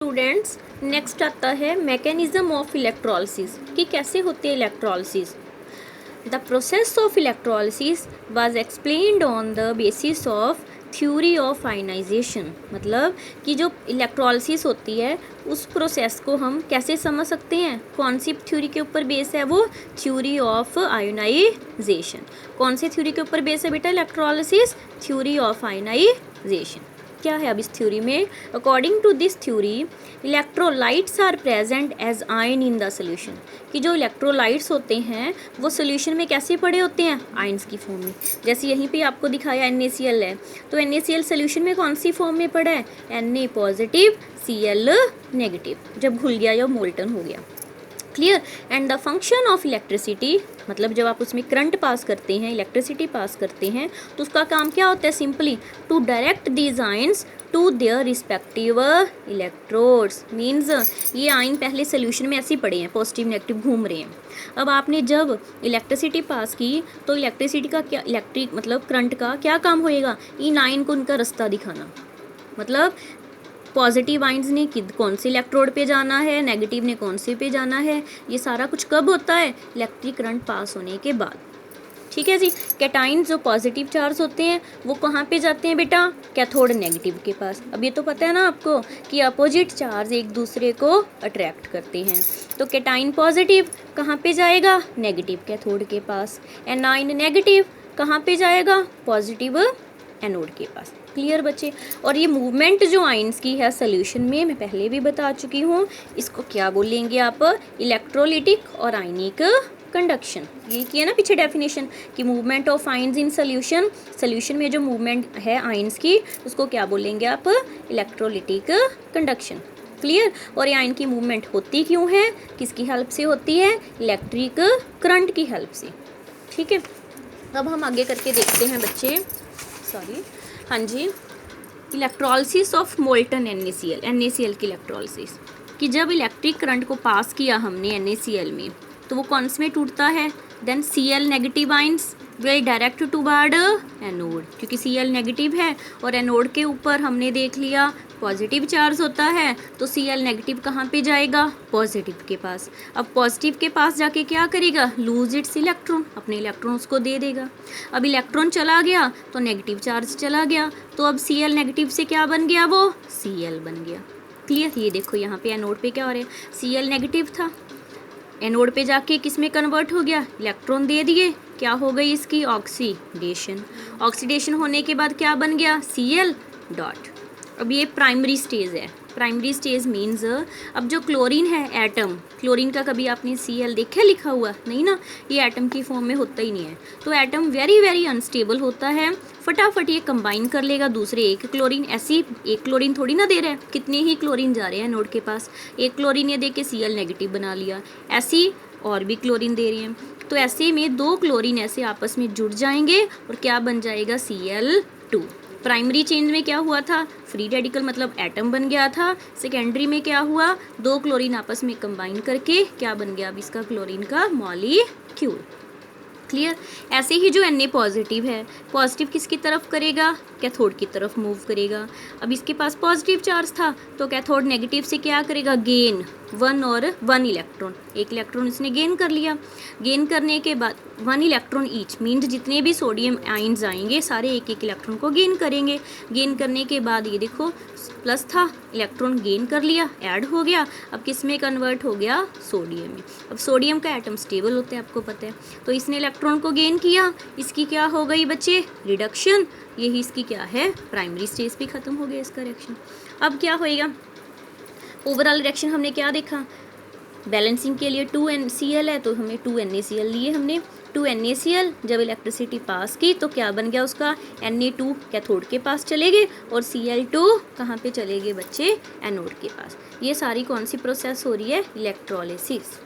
Students, next आता है mechanism of electrolysis कि कैसे होती है electrolysis. The process of electrolysis was explained on the basis of theory of ionisation. मतलब कि जो इलेक्ट्रोलिसिस होती है उस प्रोसेस को हम कैसे समझ सकते हैं, कौन सी थ्योरी के ऊपर बेस है, वो थ्योरी ऑफ आयोनाइजेशन। कौन से थ्योरी के ऊपर बेस है बेटा इलेक्ट्रोलिसिस? Theory of ionisation. क्या है अब इस थ्योरी में? According to this theory electrolytes are present as ion in the solution. कि जो इलेक्ट्रोलाइट्स होते हैं वो सोल्यूशन में कैसे पड़े होते हैं? आयन्स की फॉर्म में। जैसे यहीं पे आपको दिखाया NaCl है, तो NaCl सोल्यूशन में कौन सी फॉर्म में पड़ा है? Na positive Cl negative. जब घुल गया या मोल्टन हो गया। Clear. And the function of electricity, मतलब जब आप उसमें करंट पास करते हैं, इलेक्ट्रिसिटी पास करते हैं, तो उसका काम क्या होता है? Simply to direct these ions to their respective electrodes. Means ये आयन पहले सोल्यूशन में ऐसे ही पड़े हैं, पॉजिटिव नेगेटिव घूम रहे हैं। अब आपने जब इलेक्ट्रिसिटी पास की तो इलेक्ट्रिसिटी का क्या, इलेक्ट्रिक मतलब करंट का क्या काम होएगा? इन आयन को उनका रास्ता दिखाना। मतलब पॉजिटिव आयंस ने कौन से इलेक्ट्रोड पे जाना है, नेगेटिव ने कौन से पे जाना है, ये सारा कुछ कब होता है? इलेक्ट्रिक करंट पास होने के बाद। ठीक है जी। कैटाइंस जो पॉजिटिव चार्ज होते हैं वो कहाँ पे जाते हैं बेटा? कैथोड नेगेटिव के पास। अब ये तो पता है ना आपको कि अपोजिट चार्ज एक दूसरे को अट्रैक्ट करते हैं। तो कैटाइन पॉजिटिव कहाँ पे जाएगा? नेगेटिव कैथोड के पास। एनाइन नेगेटिव कहाँ पे जाएगा? पॉजिटिव एनोड के पास। क्लियर बच्चे। और ये मूवमेंट जो आयंस की है सोल्यूशन में, मैं पहले भी बता चुकी हूँ, इसको क्या बोलेंगे आप? इलेक्ट्रोलिटिक और आयनिक कंडक्शन। ये किया ना पीछे डेफिनेशन कि movement of ions in solution, solution में जो मूवमेंट है आयंस की उसको क्या बोलेंगे आप? Electrolytic conduction. क्लियर। और ये आयन की मूवमेंट होती क्यों है, किसकी हेल्प से होती है? इलेक्ट्रिक करंट की हेल्प से। ठीक है। अब हम आगे करके देखते हैं बच्चे, सॉरी, हाँ जी, इलेक्ट्रोलिसिस ऑफ मोल्टन NaCl की इलेक्ट्रोलिसिस। कि जब इलेक्ट्रिक करंट को पास किया हमने NaCl में तो वो कौन से में टूटता है? Then Cl negative ions will direct toward anode, क्योंकि Cl नेगेटिव है और एनोड के ऊपर हमने देख लिया पॉजिटिव चार्ज होता है, तो Cl नेगेटिव कहाँ पे जाएगा? पॉजिटिव के पास। अब पॉजिटिव के पास जाके क्या करेगा? लूज इट्स इलेक्ट्रॉन, अपने इलेक्ट्रॉन उसको दे देगा। अब इलेक्ट्रॉन चला गया तो नेगेटिव चार्ज चला गया, तो अब Cl नेगेटिव से क्या बन गया? वो Cl बन गया। क्लियर। ये देखो यहाँ पे एनोड पे क्या हो रहा है? Cl नेगेटिव था, एनोड पे जाके किस में कन्वर्ट हो गया? इलेक्ट्रॉन दे दिए। क्या हो गई इसकी? ऑक्सीडेशन। ऑक्सीडेशन होने के बाद क्या बन गया? Cl dot. अब ये प्राइमरी स्टेज है। प्राइमरी स्टेज मीन्स अब जो क्लोरीन है एटम, क्लोरीन का कभी आपने Cl देखा लिखा हुआ? नहीं ना, ये एटम की फॉर्म में होता ही नहीं है। तो एटम वेरी वेरी अनस्टेबल होता है, फटाफट ये कंबाइन कर लेगा दूसरे एक क्लोरीन। ऐसी एक क्लोरीन थोड़ी ना दे रहा है, कितने ही क्लोरीन जा रहे हैं नोड के पास। एक क्लोरीन ये दे के Cl नेगेटिव बना लिया, ऐसी और भी क्लोरीन दे रही हैं। तो ऐसे में दो क्लोरीन ऐसे आपस में जुड़ जाएंगे और क्या बन जाएगा? Cl2। प्राइमरी चेंज में क्या हुआ था? फ्री रेडिकल मतलब एटम बन गया था। सेकेंडरी में क्या हुआ? दो क्लोरीन आपस में कंबाइन करके क्या बन गया? अब इसका क्लोरीन का मॉलिक्यूल। क्लियर। ऐसे ही जो Na पॉजिटिव है, पॉजिटिव किसकी तरफ करेगा? कैथोड की तरफ मूव करेगा। अब इसके पास पॉजिटिव चार्ज था तो कैथोड नेगेटिव से क्या करेगा? गेन वन इलेक्ट्रॉन, एक इलेक्ट्रॉन इसने गेन कर लिया। गेन करने के बाद 1 इलेक्ट्रॉन ईच, मीन्स जितने भी सोडियम आयंस आएंगे सारे एक एक इलेक्ट्रॉन को गेन करेंगे। गेन करने के बाद ये देखो प्लस था, इलेक्ट्रॉन गेन कर लिया, ऐड हो गया, अब किस में कन्वर्ट हो गया? सोडियम में। अब सोडियम का एटम स्टेबल होता है, आपको पता है, तो इसने इलेक्ट्रॉन को गेन किया, इसकी क्या हो गई बच्चे? रिडक्शन। यही इसकी क्या है? प्राइमरी स्टेज पे खत्म हो गया इसका रिएक्शन। अब क्या होएगा? ओवरऑल रिएक्शन हमने क्या देखा? बैलेंसिंग के लिए 2NCl है तो हमें 2NaCl लिए हमने। 2NaCl जब इलेक्ट्रिसिटी पास की तो क्या बन गया उसका? Na2 कैथोड के पास चले गए और Cl2 कहाँ पे चले गए बच्चे? एनोड के पास। ये सारी कौन सी प्रोसेस हो रही है? इलेक्ट्रोलिसिस।